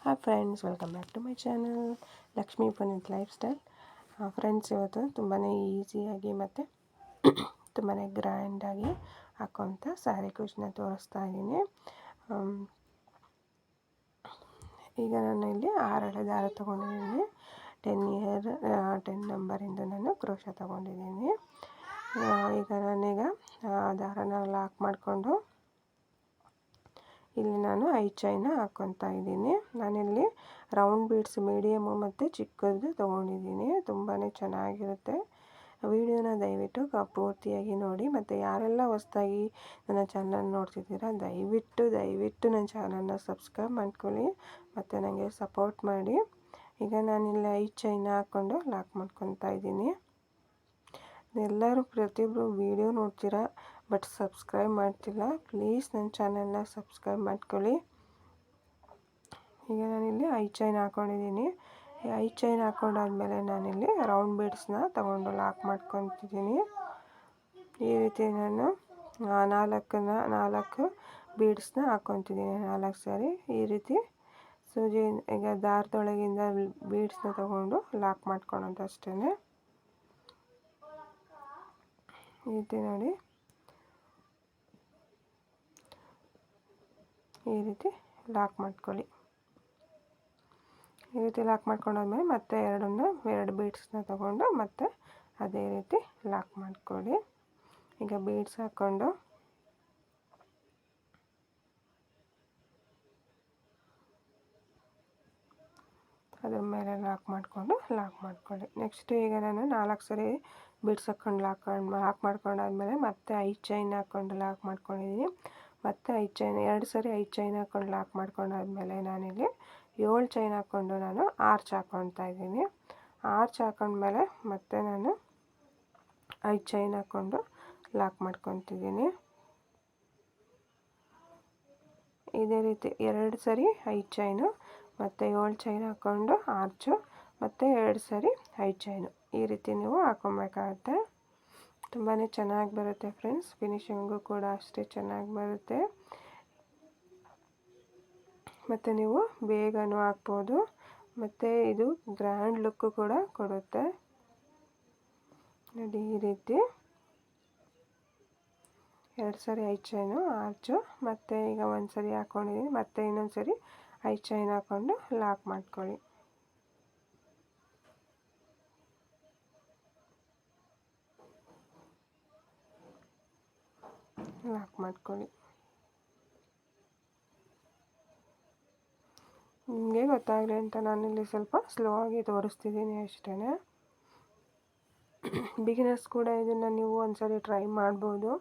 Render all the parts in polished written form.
Hi friends, welcome back to my channel Lakshmi Puneeth lifestyle. Friends, ಇವತ್ತು ತುಂಬಾ ಈಸಿಯಾಗಿ ಮತ್ತು ತುಂಬಾ ಗ್ರ್ಯಾಂಡಾಗಿ ಹಾಕೋಂಥ ಸ್ಯಾರಿ ಕುಚ್ಚನ್ನ ತೋರಿಸ್ತಾ ಇದ್ದೀನಿ. ಈಗ ನಾನು ಇಲ್ಲಿ 6 ಎಳೆ ದಾರ ತೊಗೊಂಡಿದ್ದೀನಿ. 10 ನಂಬರಿಂದ ನಾನು ಕ್ರೋಶ ತೊಗೊಂಡಿದ್ದೀನಿ. ಈಗ ನಾನೀಗ ದಾರನ ಲಾಕ್ ಮಾಡಿಕೊಂಡು ಇಲ್ಲಿ ನಾನು 5 ಚೈನ ಹಾಕ್ಕೊತಾ ಇದ್ದೀನಿ. ನಾನಿಲ್ಲಿ ರೌಂಡ್ ಬೀಡ್ಸ್ ಮೀಡಿಯಮು ಮತ್ತು ಚಿಕ್ಕದು ತೊಗೊಂಡಿದ್ದೀನಿ. ತುಂಬಾ ಚೆನ್ನಾಗಿರುತ್ತೆ. ವಿಡಿಯೋನ ದಯವಿಟ್ಟು ಪೂರ್ತಿಯಾಗಿ ನೋಡಿ. ಮತ್ತು ಯಾರೆಲ್ಲ ಹೊಸದಾಗಿ ನನ್ನ ಚಾನಲ್ ನೋಡ್ತಿದ್ದೀರಾ ದಯವಿಟ್ಟು ನನ್ನ ಚಾನಲ್ನ ಸಬ್ಸ್ಕ್ರೈಬ್ ಮಾಡ್ಕೊಳ್ಳಿ ಮತ್ತು ನನಗೆ ಸಪೋರ್ಟ್ ಮಾಡಿ. ಈಗ ನಾನಿಲ್ಲಿ 5 ಚೈನ ಹಾಕ್ಕೊಂಡು ಲಾಕ್ ಮಾಡ್ಕೊತಾ ಇದ್ದೀನಿ. ಎಲ್ಲರೂ ಪ್ರತಿಯೊಬ್ಬರು ವೀಡಿಯೋ ನೋಡ್ತೀರಾ, ಬಟ್ ಸಬ್ಸ್ಕ್ರೈಬ್ ಮಾಡ್ತಿಲ್ಲ. ಪ್ಲೀಸ್ ನನ್ನ ಚಾನಲ್ನ ಸಬ್ಸ್ಕ್ರೈಬ್ ಮಾಡ್ಕೊಳ್ಳಿ. ಈಗ ನಾನಿಲ್ಲಿ 5 ಚೈನ್ ಹಾಕ್ಕೊಂಡಿದ್ದೀನಿ. ಈ 5 ಚೈನ್ ಹಾಕ್ಕೊಂಡಾದ್ಮೇಲೆ ನಾನಿಲ್ಲಿ ರೌಂಡ್ ಬೀಡ್ಸ್ನ ತೊಗೊಂಡು ಲಾಕ್ ಮಾಡ್ಕೊತಿದ್ದೀನಿ. ಈ ರೀತಿ ನಾನು 4 ಬೀಡ್ಸ್ನ ಹಾಕ್ಕೊತಿದ್ದೀನಿ. 4 ಸಾರಿ ಈ ರೀತಿ ಸೂಜಿ ಈಗ ದಾರದೊಳಗಿಂದ ಬೀಡ್ಸ್ನ ತೊಗೊಂಡು ಲಾಕ್ ಮಾಡ್ಕೊಳೋದು ಅಷ್ಟೇ. ಈ ರೀತಿ ನೋಡಿ, ಈ ರೀತಿ ಲಾಕ್ ಮಾಡ್ಕೊಳ್ಳಿ. ಈ ರೀತಿ ಲಾಕ್ ಮಾಡ್ಕೊಂಡಾದ್ಮೇಲೆ ಮತ್ತೆ 2 ಬೀಡ್ಸ್ನ ತೊಗೊಂಡು ಮತ್ತೆ ಅದೇ ರೀತಿ ಲಾಕ್ ಮಾಡ್ಕೊಳ್ಳಿ. ಈಗ ಬೀಡ್ಸ್ ಹಾಕ್ಕೊಂಡು ಅದ್ರ ಮೇಲೆ ಲಾಕ್ ಮಾಡ್ಕೊಳ್ಳಿ. ನೆಕ್ಸ್ಟ್ ಈಗ ನಾನು 4 ಸರಿ ಬೀಡ್ಸ್ ಹಾಕ್ಕೊಂಡು ಲಾಕ್ ಮಾಡ್ಕೊಂಡಾದ್ಮೇಲೆ ಮತ್ತೆ 5 ಚೈನ್ ಹಾಕ್ಕೊಂಡು ಲಾಕ್ ಮಾಡ್ಕೊಂಡಿದ್ದೀನಿ. ಮತ್ತೆ 2 ಸರಿ 5 ಚೈನ್ ಹಾಕ್ಕೊಂಡು ಲಾಕ್ ಮಾಡ್ಕೊಂಡಾದ್ಮೇಲೆ ನಾನಿಲ್ಲಿ 7 ಚೈನ್ ಹಾಕ್ಕೊಂಡು ನಾನು ಆರ್ಚ್ ಹಾಕ್ಕೊತಾ ಇದ್ದೀನಿ. ಆರ್ಚ್ ಹಾಕೊಂಡ್ಮೇಲೆ ಮತ್ತೆ ನಾನು 5 ಚೈನ್ ಹಾಕ್ಕೊಂಡು ಲಾಕ್ ಮಾಡ್ಕೊತಿದ್ದೀನಿ. ಇದೇ ರೀತಿ 2 ಸರಿ 5 ಚೈನು ಮತ್ತು 7 ಚೈನ್ ಹಾಕ್ಕೊಂಡು ಆರ್ಚು ಮತ್ತು 2 ಸರಿ 5 ಚೈನು ಈ ರೀತಿ ನೀವು ಹಾಕ್ಕೊಬೇಕಾಗತ್ತೆ. ತುಂಬಾ ಚೆನ್ನಾಗಿ ಬರುತ್ತೆ ಫ್ರೆಂಡ್ಸ್. ಫಿನಿಶಿಂಗು ಕೂಡ ಅಷ್ಟೇ ಚೆನ್ನಾಗಿ ಬರುತ್ತೆ. ಮತ್ತು ನೀವು ಬೇಗನೂ ಹಾಕ್ಬೋದು ಮತ್ತು ಇದು ಗ್ರ್ಯಾಂಡ್ ಲುಕ್ಕು ಕೂಡ ಕೊಡುತ್ತೆ. ನೋಡಿ, ಈ ರೀತಿ 2 ಸರಿ 5 ಚೈನು ಆರ್ಚು ಮತ್ತು ಈಗ 1 ಸರಿ ಹಾಕ್ಕೊಂಡಿದ್ದೀನಿ. ಮತ್ತೆ ಇನ್ನೊಂದು ಸರಿ 5 ಚೈನ್ ಹಾಕ್ಕೊಂಡು ಲಾಕ್ ಮಾಡ್ಕೊಳ್ಳಿ. ನಿಮಗೆ ಗೊತ್ತಾಗಲಿ ಅಂತ ನಾನಿಲ್ಲಿ ಸ್ವಲ್ಪ ಸ್ಲೋ ಆಗಿ ತೋರಿಸ್ತಿದ್ದೀನಿ ಅಷ್ಟೇ. ಬಿಗಿನರ್ಸ್ ಕೂಡ ಇದನ್ನು ನೀವು ಒಂದ್ಸರಿ ಟ್ರೈ ಮಾಡ್ಬೋದು.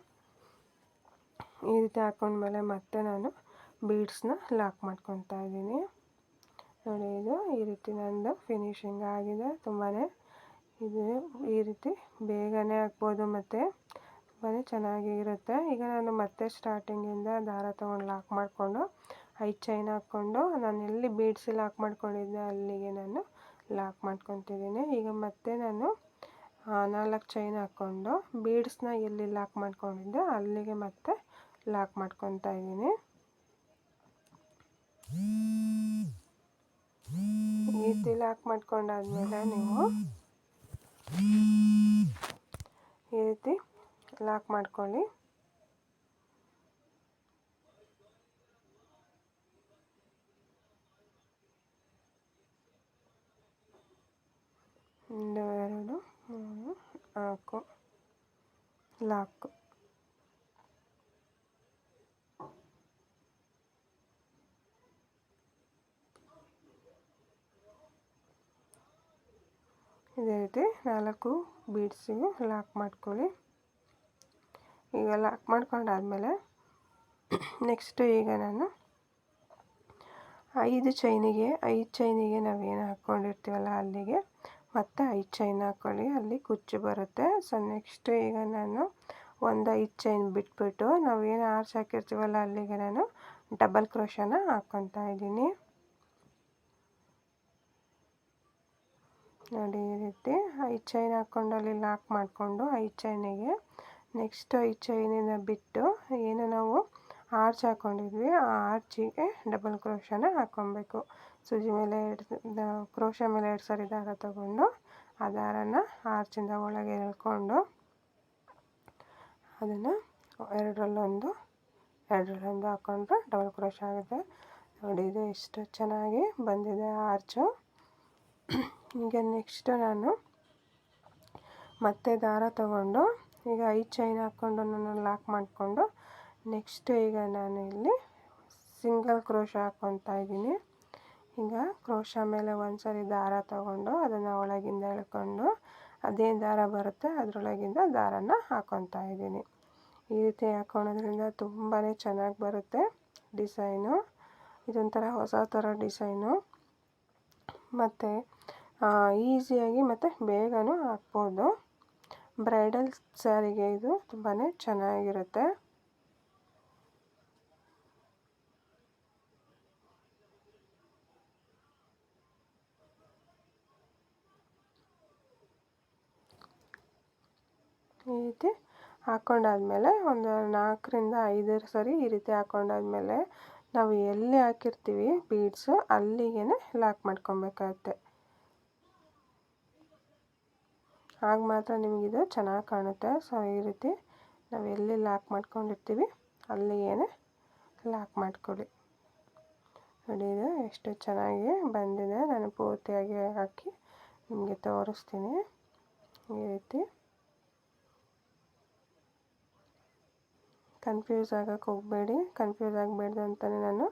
ಈ ರೀತಿ ಹಾಕ್ಕೊಂಡ್ಮೇಲೆ ಮತ್ತೆ ನಾನು ಬೀಡ್ಸ್ನ ಲಾಕ್ ಮಾಡ್ಕೊತಾ ಇದ್ದೀನಿ. ನೋಡಿ, ಇದು ಈ ರೀತಿ ನಂದು ಫಿನಿಶಿಂಗ್ ಆಗಿದೆ. ತುಂಬಾ ಇದು ಈ ರೀತಿ ಬೇಗನೆ ಹಾಕ್ಬೋದು ಮತ್ತು ತುಂಬಾ ಚೆನ್ನಾಗಿರುತ್ತೆ. ಈಗ ನಾನು ಮತ್ತೆ ಸ್ಟಾರ್ಟಿಂಗಿಂದ ದಾರ ತೊಗೊಂಡು ಲಾಕ್ ಮಾಡಿಕೊಂಡು 5 ಚೈನ್ ಹಾಕ್ಕೊಂಡು ನಾನು ಎಲ್ಲಿ ಬೀಡ್ಸ್ ಲಾಕ್ ಮಾಡ್ಕೊಂಡಿದ್ದೆ ಅಲ್ಲಿಗೆ ನಾನು ಲಾಕ್ ಮಾಡ್ಕೊತಿದ್ದೀನಿ. ಈಗ ಮತ್ತೆ ನಾನು 4 ಚೈನ್ ಹಾಕ್ಕೊಂಡು ಬೀಡ್ಸ್ನ ಎಲ್ಲಿ ಲಾಕ್ ಮಾಡ್ಕೊಂಡಿದ್ದೆ ಅಲ್ಲಿಗೆ ಮತ್ತೆ ಲಾಕ್ ಮಾಡ್ಕೊತಾ ಇದ್ದೀನಿ. ಈ ರೀತಿ ಲಾಕ್ ಮಾಡ್ಕೊಂಡಾದ್ಮೇಲೆ ನೀವು ಈ ರೀತಿ ಲಾಕ್ ಮಾಡ್ಕೊಳ್ಳಿ. ಒಂದು 2 3 4 ಲಾಕ್. ಇದೇ ರೀತಿ 4 ಬೀಡ್ಸಿಗೆ ಲಾಕ್ ಮಾಡ್ಕೊಳ್ಳಿ. ಈಗ ಲಾಕ್ ಮಾಡ್ಕೊಂಡಾದ್ಮೇಲೆ ನೆಕ್ಸ್ಟು ಈಗ ನಾನು 5 ಚೈನಿಗೆ ನಾವೇನು ಹಾಕ್ಕೊಂಡಿರ್ತೀವಲ್ಲ ಅಲ್ಲಿಗೆ ಮತ್ತೆ 5 ಚೈನ್ ಹಾಕ್ಕೊಳ್ಳಿ. ಅಲ್ಲಿ ಕುಚ್ಚು ಬರುತ್ತೆ. ಸೊ ನೆಕ್ಸ್ಟ್ ಈಗ ನಾನು ಒಂದು 5 ಚೈನ್ ಬಿಟ್ಬಿಟ್ಟು ನಾವೇನು ಆರ್ಚ್ ಹಾಕಿರ್ತೀವಲ್ಲ ಅಲ್ಲಿಗೆ ನಾನು ಡಬಲ್ ಕ್ರೋಶನ ಹಾಕ್ಕೊತಾ ಇದ್ದೀನಿ. ನೋಡಿ, ಈ ರೀತಿ 5 ಚೈನ್ ಹಾಕ್ಕೊಂಡು ಅಲ್ಲಿ ಲಾಕ್ ಮಾಡಿಕೊಂಡು 5 ಚೈನಿಗೆ ನೆಕ್ಸ್ಟ್ 5 ಚೈನಿನ ಬಿಟ್ಟು ಏನು ನಾವು ಆರ್ಚ್ ಹಾಕ್ಕೊಂಡಿದ್ವಿ, ಆ ಆರ್ಚಿಗೆ ಡಬಲ್ ಕ್ರೋಶನ ಹಾಕ್ಕೊಬೇಕು. ಸೂಜಿ ಮೇಲೆ ಕ್ರೋಶ ಮೇಲೆ 2 ಸಾರಿ ದಾರ ತಗೊಂಡು ಆ ದಾರನ ಆರ್ಚಿಂದ ಒಳಗೆ ಎಳ್ಕೊಂಡು ಅದನ್ನು ಎರಡರಲ್ಲೊಂದು ಹಾಕ್ಕೊಂಡ್ರೆ ಡಬಲ್ ಕ್ರೋಶ ಆಗುತ್ತೆ. ನೋಡಿ ಇದು ಎಷ್ಟು ಚೆನ್ನಾಗಿ ಬಂದಿದೆ ಆರ್ಚು. ಈಗ ನೆಕ್ಸ್ಟ್ ನಾನು ಮತ್ತೆ ದಾರ ತಗೊಂಡು ಈಗ 5 ಚೈನ್ ಹಾಕ್ಕೊಂಡು ನಾನು ಲಾಕ್ ಮಾಡಿಕೊಂಡು ನೆಕ್ಸ್ಟ್ ಈಗ ನಾನು ಇಲ್ಲಿ ಸಿಂಗಲ್ ಕ್ರೋಶ ಹಾಕ್ಕೊತಾ ಇದ್ದೀನಿ. ಈಗ ಕ್ರೋಶ ಮೇಲೆ ಒಂದು ಸಾರಿ ದಾರ ತಗೊಂಡು ಅದನ್ನು ಒಳಗಿಂದ ಎಳ್ಕೊಂಡು ಅದೇನು ದಾರ ಬರುತ್ತೆ ಅದರೊಳಗಿಂದ ದಾರನ ಹಾಕ್ಕೊತಾ ಇದ್ದೀನಿ. ಈ ರೀತಿ ಹಾಕ್ಕೊಳೋದ್ರಿಂದ ತುಂಬಾ ಚೆನ್ನಾಗಿ ಬರುತ್ತೆ ಡಿಸೈನು. ಇದೊಂಥರ ಹೊಸ ಥರ ಡಿಸೈನು ಮತ್ತು ಈಸಿಯಾಗಿ ಮತ್ತು ಬೇಗನೂ ಹಾಕ್ಬೋದು. ಬ್ರೈಡಲ್ ಸ್ಯಾರಿಗೆ ಇದು ತುಂಬಾ ಚೆನ್ನಾಗಿರುತ್ತೆ. ಈ ರೀತಿ ಹಾಕ್ಕೊಂಡಾದ್ಮೇಲೆ ಒಂದು 4ರಿಂದ 5 ಸರಿ ಈ ರೀತಿ ಹಾಕ್ಕೊಂಡಾದ್ಮೇಲೆ ನಾವು ಎಲ್ಲಿ ಹಾಕಿರ್ತೀವಿ ಬೀಡ್ಸು ಅಲ್ಲಿಗೆ ಲಾಕ್ ಮಾಡ್ಕೊಬೇಕಾಗತ್ತೆ. ಆಗ ಮಾತ್ರ ನಿಮಗಿದು ಚೆನ್ನಾಗಿ ಕಾಣುತ್ತೆ. ಸೊ ಈ ರೀತಿ ನಾವು ಎಲ್ಲಿ ಲಾಕ್ ಮಾಡ್ಕೊಂಡಿರ್ತೀವಿ ಅಲ್ಲಿಗೆ ಲಾಕ್ ಮಾಡ್ಕೊಳ್ಳಿ. ನೋಡಿ ಇದು ಎಷ್ಟು ಚೆನ್ನಾಗಿ ಬಂದಿದೆ. ನಾನು ಪೂರ್ತಿಯಾಗಿ ಹಾಕಿ ನಿಮಗೆ ತೋರಿಸ್ತೀನಿ. ಈ ರೀತಿ ಕನ್ಫ್ಯೂಸ್ ಆಗೋಕ್ಕೆ ಹೋಗಬೇಡಿ. ಕನ್ಫ್ಯೂಸ್ ಆಗಬೇಡ್ದು ಅಂತಲೇ ನಾನು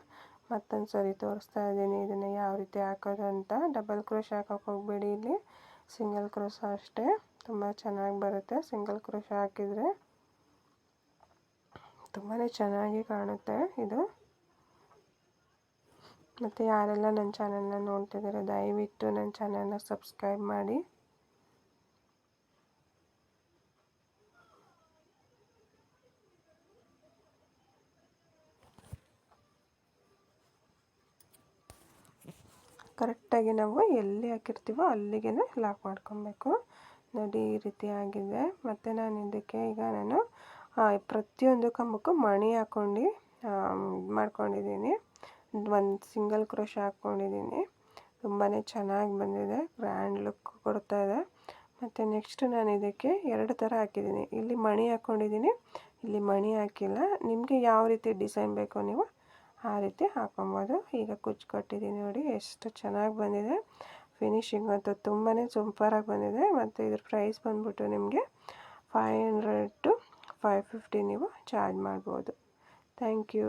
ಮತ್ತೊಂದು ಸರಿ ತೋರಿಸ್ತಾ ಇದ್ದೀನಿ ಇದನ್ನು ಯಾವ ರೀತಿ ಹಾಕೋದು ಅಂತ. ಡಬಲ್ ಕ್ರೋಶ ಹಾಕೋಕ್ಕೆ ಹೋಗಬೇಡಿ, ಇಲ್ಲಿ ಸಿಂಗಲ್ ಕ್ರೋಶ ಅಷ್ಟೇ. ತುಂಬ ಚೆನ್ನಾಗಿ ಬರುತ್ತೆ ಸಿಂಗಲ್ ಕ್ರೋಶ ಹಾಕಿದರೆ, ತುಂಬಾ ಚೆನ್ನಾಗಿ ಕಾಣುತ್ತೆ ಇದು. ಮತ್ತು ಯಾರೆಲ್ಲ ನನ್ನ ಚಾನಲ್ನ ನೋಡ್ತಿದ್ದಾರೆ ದಯವಿಟ್ಟು ನನ್ನ ಚಾನಲ್ನ ಸಬ್ಸ್ಕ್ರೈಬ್ ಮಾಡಿ. ಕರೆಕ್ಟಾಗಿ ನಾವು ಎಲ್ಲಿ ಹಾಕಿರ್ತೀವೋ ಅಲ್ಲಿಗೆ ಲಾಕ್ ಮಾಡ್ಕೊಬೇಕು. ನೋಡಿ ಈ ರೀತಿ ಆಗಿದೆ. ಮತ್ತು ನಾನು ಇದಕ್ಕೆ ಈಗ ನಾನು ಪ್ರತಿಯೊಂದು ಕಂಬಕ್ಕೂ ಮಣಿ ಹಾಕ್ಕೊಂಡು ಮಾಡ್ಕೊಂಡಿದ್ದೀನಿ. ಒಂದು ಸಿಂಗಲ್ ಕ್ರೋಶ ಹಾಕ್ಕೊಂಡಿದ್ದೀನಿ. ತುಂಬಾ ಚೆನ್ನಾಗಿ ಬಂದಿದೆ, ಗ್ರ್ಯಾಂಡ್ ಲುಕ್ ಕೊಡ್ತಾ ಇದೆ. ಮತ್ತು ನೆಕ್ಸ್ಟ್ ನಾನು ಇದಕ್ಕೆ 2 ಥರ ಹಾಕಿದ್ದೀನಿ. ಇಲ್ಲಿ ಮಣಿ ಹಾಕ್ಕೊಂಡಿದ್ದೀನಿ, ಇಲ್ಲಿ ಮಣಿ ಹಾಕಿಲ್ಲ. ನಿಮಗೆ ಯಾವ ರೀತಿ ಡಿಸೈನ್ ಬೇಕೋ ನೀವು ಆ ರೀತಿ ಹಾಕೊಬೋದು. ಈಗ ಕುಚ್ಚು ಕಟ್ಟಿದ್ದೀನಿ ನೋಡಿ ಎಷ್ಟು ಚೆನ್ನಾಗಿ ಬಂದಿದೆ. ಫಿನಿಶಿಂಗ್ ಅಂತೂ ತುಂಬಾ ಸೂಪರಾಗಿ ಬಂದಿದೆ. ಮತ್ತು ಇದ್ರ ಪ್ರೈಸ್ ಬಂದ್ಬಿಟ್ಟು ನಿಮಗೆ 500 to 550 ನೀವು ಚಾರ್ಜ್ ಮಾಡ್ಬೋದು. Thank you.